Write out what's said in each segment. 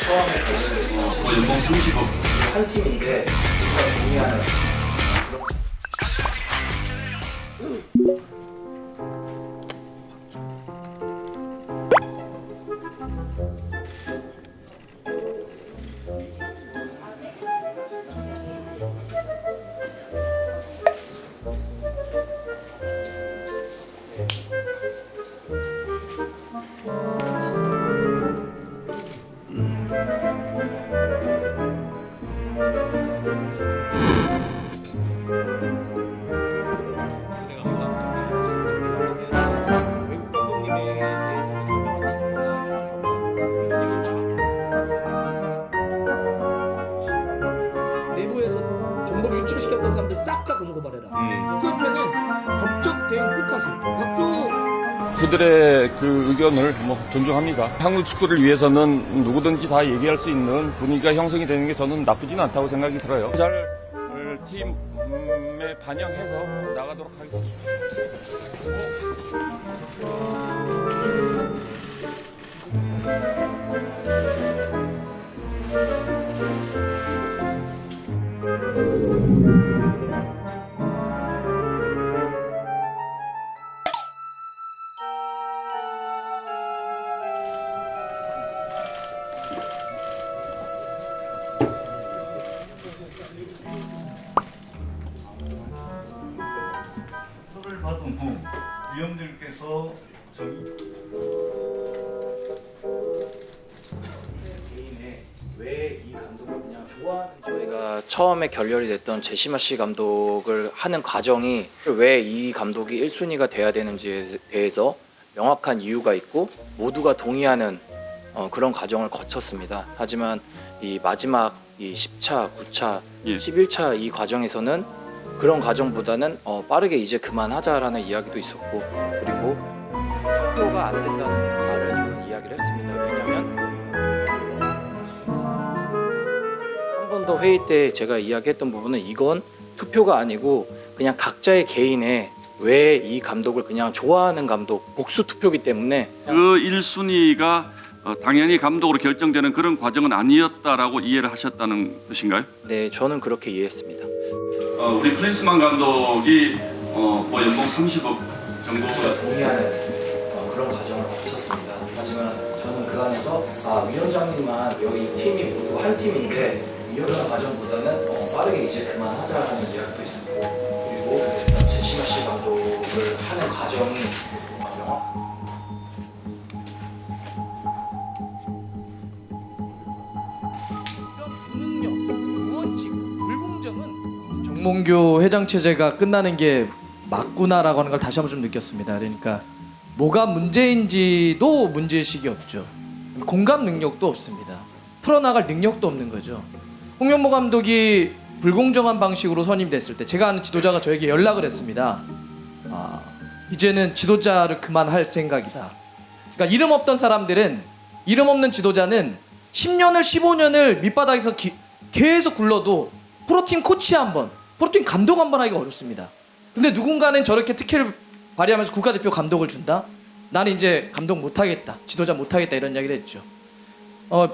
처음에 결정된 연봉 30억. 한 팀인데 제가 동의하는 외국 감독님에 대해서 내부에서 정보를 유출시켰던 사람들 싹 다 고소고발해라. 축구협회는 법적 대응 꼭 하세요. 박주 그들의 그 의견을 존중합니다. 한국 축구를 위해서는 누구든지 다 얘기할 수 있는 분위기가 형성이 되는 게 저는 나쁘진 않다고 생각이 들어요. 잘 팀에 반영해서 나가도록 하겠습니다. 수를 받은 후 위원들께서 개인의 왜 이 감독을 그냥 좋아하는 저희가 처음에 결렬이 됐던 제시마 씨 감독을 하는 과정이 왜 이 감독이 1순위가 돼야 되는지에 대해서 명확한 이유가 있고 모두가 동의하는 그런 과정을 거쳤습니다. 하지만 이 마지막 이 10차, 9차, 11차 이 과정에서는 그런 과정보다는 빠르게 이제 그만하자라는 이야기도 있었고, 그리고 투표가 안 된다는 말을 저는 이야기를 했습니다. 왜냐하면 한 번 더 회의 때 제가 이야기했던 부분은 이건 투표가 아니고 그냥 각자의 개인의 왜 이 감독을 그냥 좋아하는 감독 복수 투표기 때문에 그 1순위가 당연히 감독으로 결정되는 그런 과정은 아니었다라고 이해를 하셨다는 뜻인가요? 네, 저는 그렇게 이해했습니다. 우리 클린스만 감독이 뭐 연봉 30억 정도 제가 동의하는 그런 과정을 거쳤습니다. 하지만 저는 그 안에서 위원장님만 여기 팀이 모두 한 팀인데 이런 과정보다는 빠르게 이제 그만하자라는 이야기도 있었고, 그리고 제시마 씨 감독을 하는 과정이 무능력, 무원칙, 불공정은 정몽규 회장 체제가 끝나는 게 맞구나라고 하는 걸 다시 한번 좀 느꼈습니다. 그러니까 뭐가 문제인지도 문제의식이 없죠. 공감 능력도 없습니다. 풀어나갈 능력도 없는 거죠. 홍명보 감독이 불공정한 방식으로 선임됐을 때 제가 아는 지도자가 저에게 연락을 했습니다. 이제는 지도자를 그만할 생각이다. 그러니까 이름 없던 사람들은, 이름 없는 지도자는 10년을 15년을 밑바닥에서 계속 굴러도 프로팀 코치 한 번, 프로팀 감독 한 번 하기가 어렵습니다. 근데 누군가는 저렇게 특혜를 발휘하면서 국가대표 감독을 준다? 나는 이제 감독 못하겠다, 지도자 못하겠다, 이런 이야기를 했죠.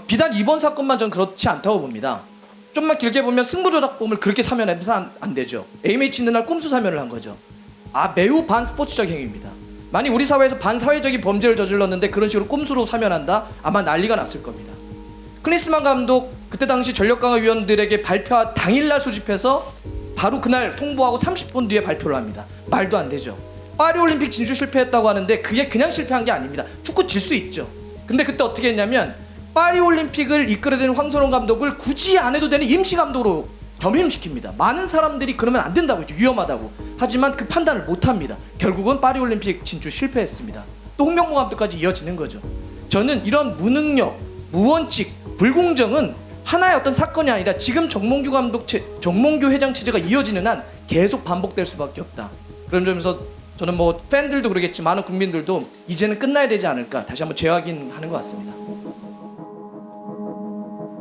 비단 이번 사건만 전 그렇지 않다고 봅니다. 좀만 길게 보면 승부조작범을 그렇게 사면해서 안 되죠. AMH 있는 날 꼼수 사면을 한 거죠. 매우 반스포츠적 행위입니다. 만약 우리 사회에서 반사회적인 범죄를 저질렀는데 그런 식으로 꼼수로 사면한다? 아마 난리가 났을 겁니다. 클린스만 감독 그때 당시 전력강화위원들에게 발표 당일날 소집해서 바로 그날 통보하고 30분 뒤에 발표를 합니다. 말도 안 되죠. 파리올림픽 진출 실패했다고 하는데 그게 그냥 실패한 게 아닙니다. 축구 질 수 있죠. 근데 그때 어떻게 했냐면 파리올림픽을 이끌어야 되는 황선홍 감독을 굳이 안 해도 되는 임시감독으로 겸임시킵니다. 많은 사람들이 그러면 안 된다고 했죠. 위험하다고. 하지만 그 판단을 못합니다. 결국은 파리올림픽 진출 실패했습니다. 또 홍명보 감독까지 이어지는 거죠. 저는 이런 무능력, 무원칙, 불공정은 하나의 어떤 사건이 아니라 지금 정몽규 회장 체제가 이어지는 한 계속 반복될 수밖에 없다. 그런 점에서 저는 뭐 팬들도 그러겠지만 많은 국민들도 이제는 끝나야 되지 않을까 다시 한번 재확인하는 것 같습니다.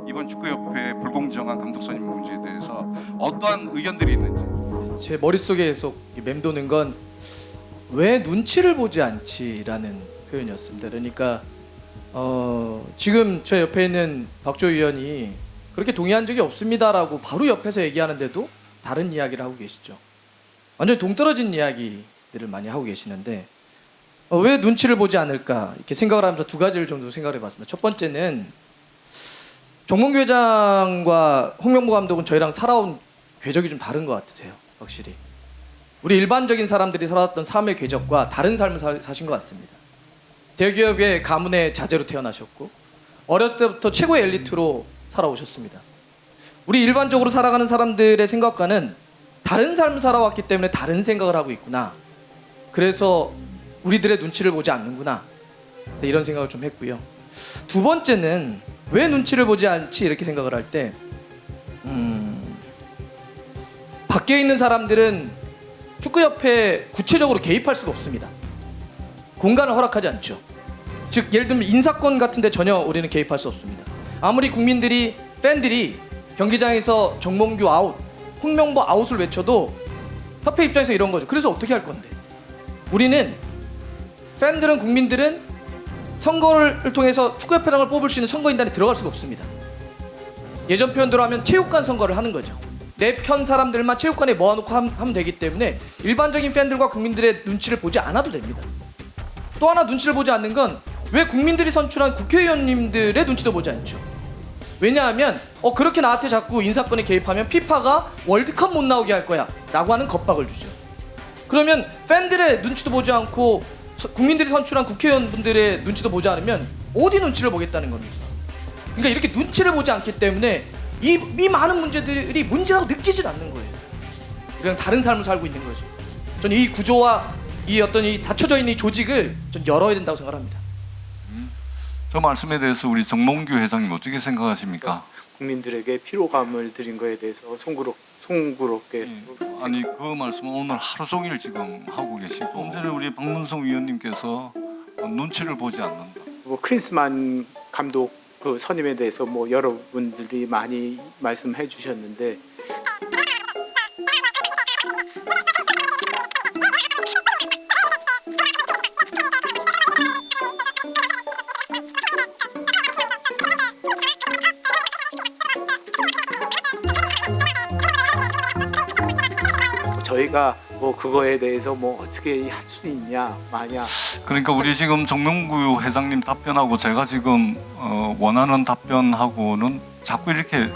이번 축구협회 불공정한 감독 선임 문제에 대해서 어떠한 의견들이 있는지. 제 머릿속에 계속 맴도는 건 왜 눈치를 보지 않지라는 표현이었습니다. 그러니까 지금 저 옆에 있는 박조 의원이 그렇게 동의한 적이 없습니다라고 바로 옆에서 얘기하는데도 다른 이야기를 하고 계시죠. 완전히 동떨어진 이야기들을 많이 하고 계시는데 왜 눈치를 보지 않을까 이렇게 생각을 하면서 두 가지를 정도 생각을 해봤습니다. 첫 번째는 정몽규 회장과 홍명보 감독은 저희랑 살아온 궤적이 좀 다른 것 같으세요. 확실히 우리 일반적인 사람들이 살았던 삶의 궤적과 다른 삶을 사신 것 같습니다. 대기업의 가문의 자제로 태어나셨고 어렸을 때부터 최고의 엘리트로 살아오셨습니다. 우리 일반적으로 살아가는 사람들의 생각과는 다른 삶을 살아왔기 때문에 다른 생각을 하고 있구나. 그래서 우리들의 눈치를 보지 않는구나. 네, 이런 생각을 좀 했고요. 두 번째는 왜 눈치를 보지 않지 이렇게 생각을 할 때 밖에 있는 사람들은 축구협회에 구체적으로 개입할 수가 없습니다. 공간을 허락하지 않죠. 즉 예를 들면 인사권 같은 데 전혀 우리는 개입할 수 없습니다. 아무리 국민들이 팬들이 경기장에서 정몽규 아웃, 홍명보 아웃을 외쳐도 협회 입장에서 이런 거죠. 그래서 어떻게 할 건데? 우리는 팬들은 국민들은 선거를 통해서 축구협회장을 뽑을 수 있는 선거인단에 들어갈 수가 없습니다. 예전 표현대로 하면 체육관 선거를 하는 거죠. 내 편 사람들만 체육관에 모아놓고 하면 되기 때문에 일반적인 팬들과 국민들의 눈치를 보지 않아도 됩니다. 또 하나 눈치를 보지 않는 건 왜 국민들이 선출한 국회의원님들의 눈치도 보지 않죠. 왜냐하면 그렇게 나한테 자꾸 인사권에 개입하면 피파가 월드컵 못 나오게 할 거야 라고 하는 겁박을 주죠. 그러면 팬들의 눈치도 보지 않고 국민들이 선출한 국회의원분들의 눈치도 보지 않으면 어디 눈치를 보겠다는 겁니까? 그러니까 이렇게 눈치를 보지 않기 때문에 이 많은 문제들이 문제라고 느끼질 않는 거예요. 그냥 다른 삶을 살고 있는 거죠. 저는 이 구조와 이 어떤 이 닫혀져 있는 이 조직을 좀 열어야 된다고 생각합니다. 저 말씀에 대해서 우리 정몽규 회장님 어떻게 생각하십니까? 국민들에게 피로감을 드린 거에 대해서 송구롭게 아니 그 말씀은 오늘 하루 종일 지금 하고 계시고 좀 전에 우리 박문성 위원님께서 눈치를 보지 않는다. 뭐 크린스만 감독 그 선임에 대해서 뭐 여러분들이 많이 말씀해 주셨는데 저희가 뭐 그거에 대해서 뭐 어떻게 할 수 있냐 마냐. 그러니까 우리 지금 정몽규 회장님 답변하고 제가 지금 원하는 답변하고는 자꾸 이렇게